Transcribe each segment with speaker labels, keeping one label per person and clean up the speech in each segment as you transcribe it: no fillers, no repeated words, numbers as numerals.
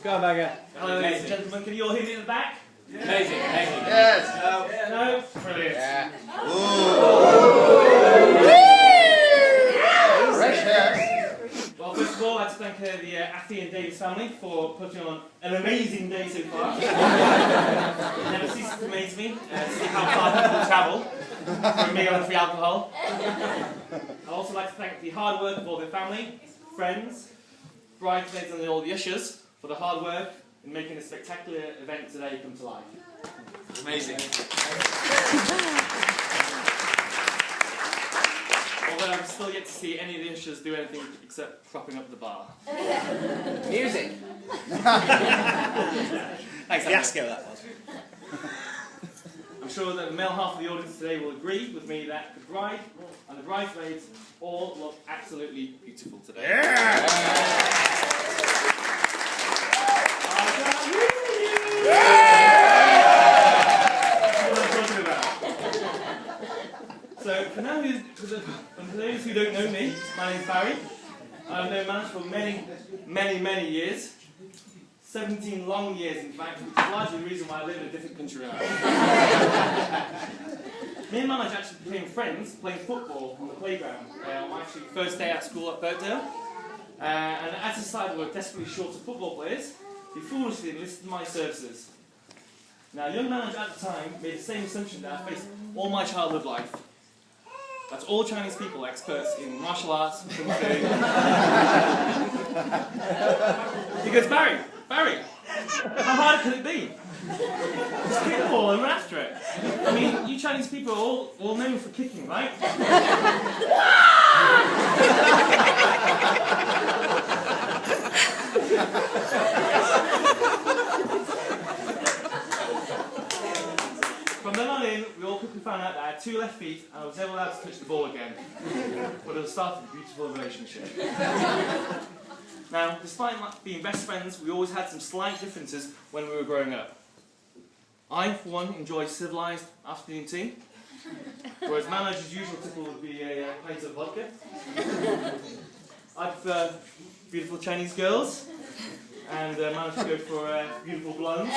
Speaker 1: Go on, Bagger.
Speaker 2: Hello, ladies and gentlemen. Can you all hear me in the back?
Speaker 1: Yeah. Amazing, amazing.
Speaker 3: Yes.
Speaker 2: No? Brilliant.
Speaker 3: Yeah.
Speaker 2: Well, first of all, I'd like to thank the Athi and Davis family for putting on an amazing day so far. It never ceases to amaze me to see how far people travel for a meal and free alcohol. I'd also like to thank the hard work of all their family, friends, bridesmaids and all the ushers for the hard work in making this spectacular event today come to life.
Speaker 1: Amazing.
Speaker 2: Although I'm still yet to see any of the ushers do anything except propping up the bar.
Speaker 3: Music.
Speaker 2: Thanks,
Speaker 1: Fiasco that was.
Speaker 2: I'm sure that the male half of the audience today will agree with me that the bride and the bridesmaids all look absolutely beautiful today.
Speaker 1: Yeah.
Speaker 2: So, for those who don't know me, my name's Barry. I've known Manoj for many years. 17 long years, in fact, which is largely the reason why I live in a different country now. Me and Manoj actually became friends playing football on the playground on my first day at school at Birkdale. And as decided we were desperately short of football players, he foolishly enlisted my services. Now, young Manoj at the time made the same assumption that I faced all my childhood life. That's all Chinese people experts in martial arts, kung fu. He goes, Barry, how hard could it be? Just kick the ball and run after it. I mean, you Chinese people are all known for kicking, right? From then on in, we all quickly found out that I had 2 left feet and I was never allowed to touch the ball again. But it started a beautiful relationship. Now, despite being best friends, we always had some slight differences when we were growing up. I, for one, enjoy civilised afternoon tea, whereas Manoj's usual tickle would be a pint of vodka. I prefer beautiful Chinese girls, and Manoj would go for beautiful blondes.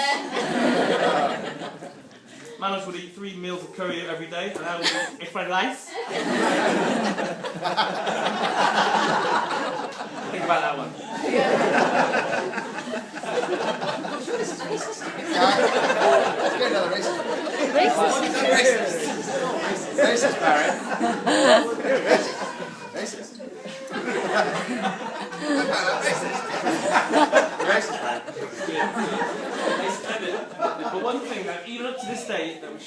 Speaker 2: Manoj would eat 3 meals of curry every day, and I would eat fried rice. Think about that one.
Speaker 3: Let's get another racist, Barry. Racist. Racist, Barry.
Speaker 2: But one thing that even up to this day that we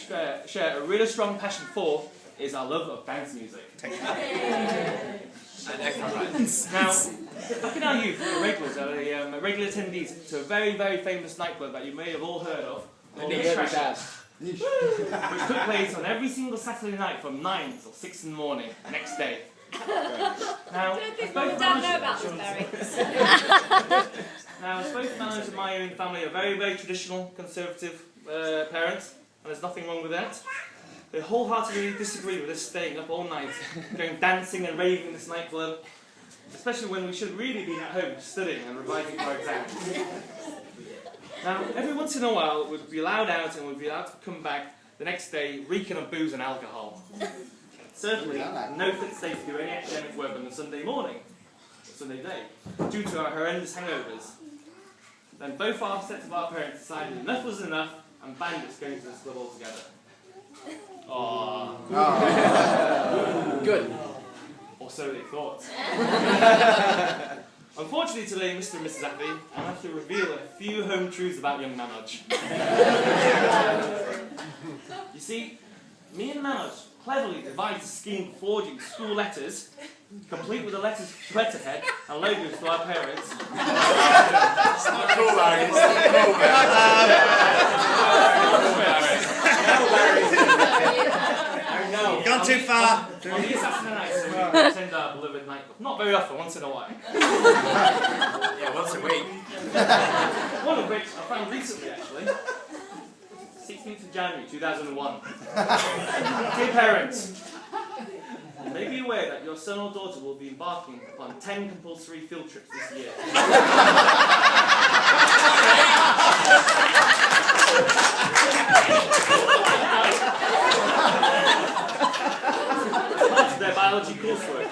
Speaker 2: share a really strong passion for is our love of dance music. Now, back in our youth, we were regulars, regular attendees to a very famous nightclub that you may have all heard of, called which took place on every single Saturday night from 9 till 6 in the morning, next day. Now,
Speaker 4: I don't think Mum and Dad know about this, Barry.
Speaker 2: Now, as both Manoj and my own family are very traditional, conservative parents, and there's nothing wrong with that. They wholeheartedly disagree with us staying up all night, going dancing and raving in this nightclub, especially when we should really be at home studying and revising for our exams. Now, every once in a while, we'd be allowed out and we'd be allowed to come back the next day reeking of booze and alcohol. Certainly, no fit state to do any academic work on a Sunday morning, or Sunday day, due to our horrendous hangovers. Then both our sets of our parents decided enough was enough and banned us going to this club altogether. Aww.
Speaker 3: Oh. Good.
Speaker 2: Or so they thought. Unfortunately today, Mr. and Mrs. Athi, I have to reveal a few home truths about young Manoj. You see, me and Manoj cleverly devised a scheme for forging school letters, complete with the letterhead and logos to our parents.
Speaker 1: It's not cool, Barry. It's not cool, Barry. Gone too far.
Speaker 2: On the Saturday night, so we attend our beloved nightclub. Not very often, once in a while.
Speaker 1: Yeah, once a week.
Speaker 2: One of which I found recently, actually. 16th of January 2001. Dear parents, you may be aware that your son or daughter will be embarking upon 10 compulsory field trips this year. Part of their biology coursework.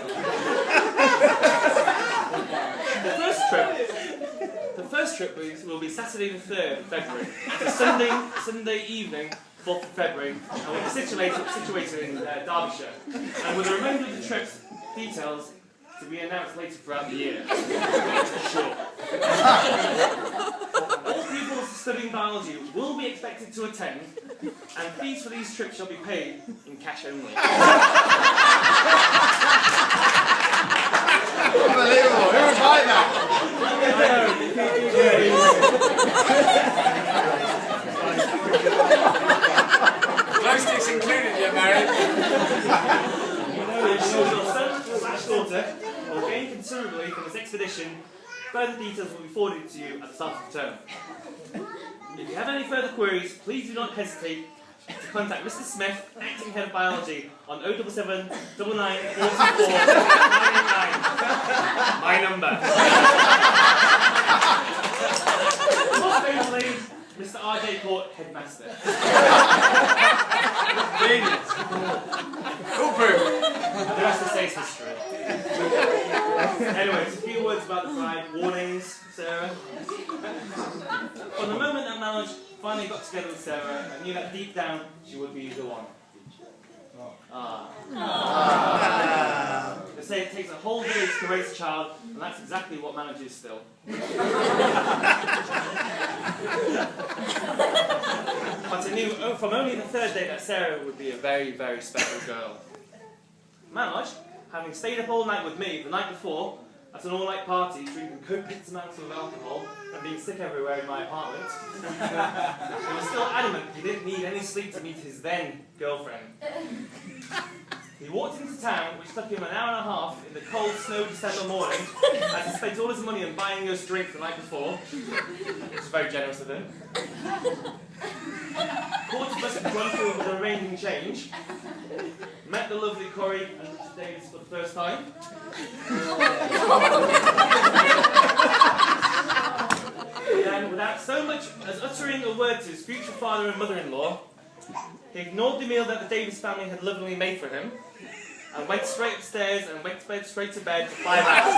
Speaker 2: The first trip will be Saturday the 3rd of February. It's a Sunday evening, 4th of February, and we'll be situated in Derbyshire. And with the remainder of the trip's details to be announced later throughout the year. Sure. All pupils studying biology will be expected to attend, and fees for these trips shall be paid in cash only.
Speaker 3: Unbelievable. Who would like that?
Speaker 1: Glow sticks included, yeah, Mary.
Speaker 2: Your son/daughter will gain considerably from this expedition. Further details will be forwarded to you at the start of the term. If you have any further queries, please do not hesitate to contact Mr. Smith, Acting Head of Biology, on 077 99 44 989. My number. Most famously, Mr. R.J. Court, Headmaster.
Speaker 1: Genius. Foolproof.
Speaker 2: The rest of the stays history. Anyways, a few words about the bride. Warnings, Sarah. From the moment that Manoj finally got together with Sarah, I knew that deep down she would be the one. They say it takes a whole village to raise a child, and that's exactly what Manoj is still. But I knew from only the third day that Sarah would be a very, very special girl. Manoj, having stayed up all night with me the night before at an all-night party, drinking copious amounts of alcohol and being sick everywhere in my apartment, he was still adamant he didn't need any sleep to meet his then girlfriend. He walked into town, which took him an hour and a half in the cold, snowy December morning, as he spent all his money on buying us drink the night before, which was very generous of him. Caught a bus run through with a arranging change, met the lovely Corrie and Richard Davis for the first time. And without so much as uttering a word to his future father and mother-in-law, he ignored the meal that the Davis family had lovingly made for him, and went straight upstairs and went straight to bed for 5 hours.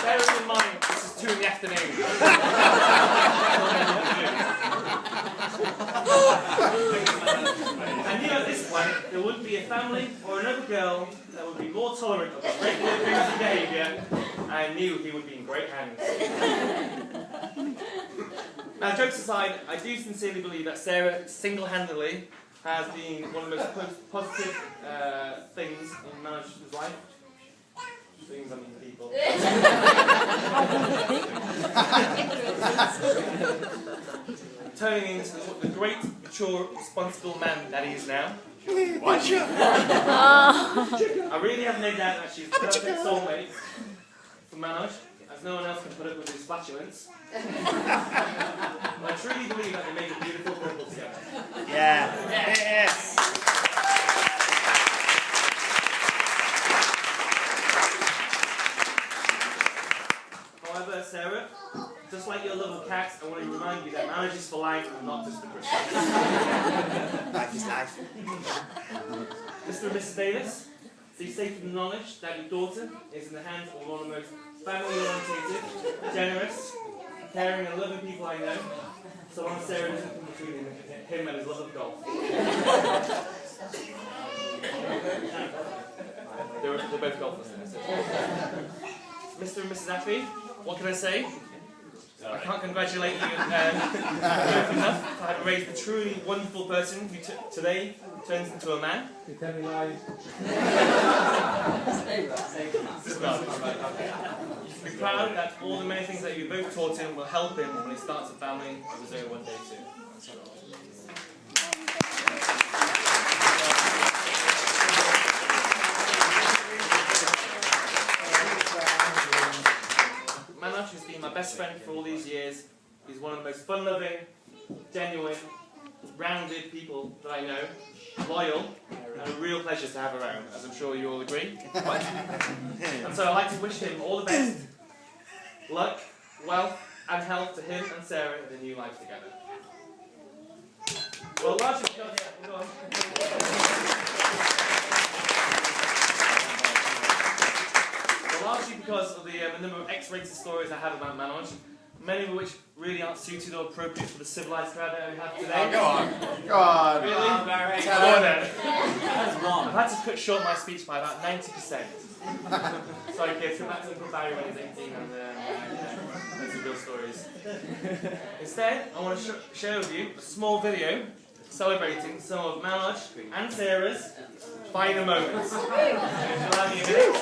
Speaker 2: Bearing in mind, this is 2 in the afternoon. I knew at this point there wouldn't be a family or another girl that would be more tolerant of his regular boozy behaviour, and I knew he would be in great hands. Now, jokes aside, I do sincerely believe that Sarah single-handedly has been one of the most positive things in Manoj's life. Things, I mean people. Turning into the great, mature, responsible man that he is now.
Speaker 1: What?
Speaker 2: I really have no doubt that she's the perfect soulmate for Manoj, as no one else can put up with his flatulence. I truly believe that they made a beautiful couple together.
Speaker 1: Yeah. Yes.
Speaker 2: However, Sarah, just like your love of cats, I want to remind you that marriage is for life and not just for Christmas.
Speaker 1: Life is life.
Speaker 2: Mr. and Mrs. Davis, be safe in the knowledge that your daughter is in the hands of one of the most family-oriented, generous, caring and loving people I know, so long as Sarah doesn't come between him and his love of golf. They're both golfers. Mr. and Mrs. Athi, what can I say? I can't congratulate you enough for having raised a truly wonderful person who today turns into a man. You're telling lies. Be proud that all the many things that you both taught him will help him when he starts a family of his own one day too. Manoj has been my best friend for all these years. He's one of the most fun-loving, genuine, rounded people that I know, loyal, and a real pleasure to have around, as I'm sure you all agree. And so I'd like to wish him all the best, luck, wealth, and health to him and Sarah in their new life together. Well, largely because, largely because of the number of X-rated stories I have about Manoj, many of which really aren't suited or appropriate for the civilised crowd that we have today.
Speaker 1: Oh, go on.
Speaker 3: Go on.
Speaker 2: Really?
Speaker 1: Oh, Barry.
Speaker 2: Go on then. I've had to cut short my speech by about 90%. Sorry kids, come back to Uncle Barry when he's 18 and there's some real stories. Instead, I want to share with you a small video celebrating some of Manoj and Sarah's finer moments. Shall I have you a minute?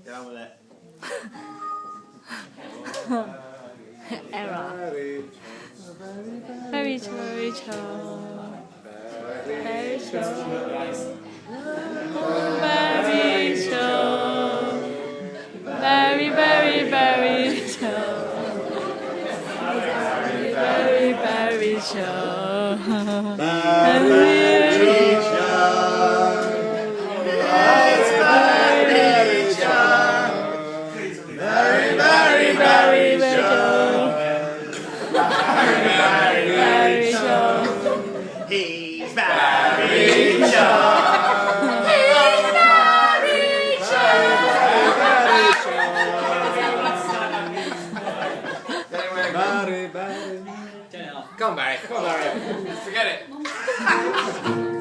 Speaker 3: Get on with it.
Speaker 4: Error. Very chill, very chill. Very chill. Very chill. Very, very, very chill. Very, very chill.
Speaker 1: He's very sharp. Come on, Barry. Come on, Barry. Forget it.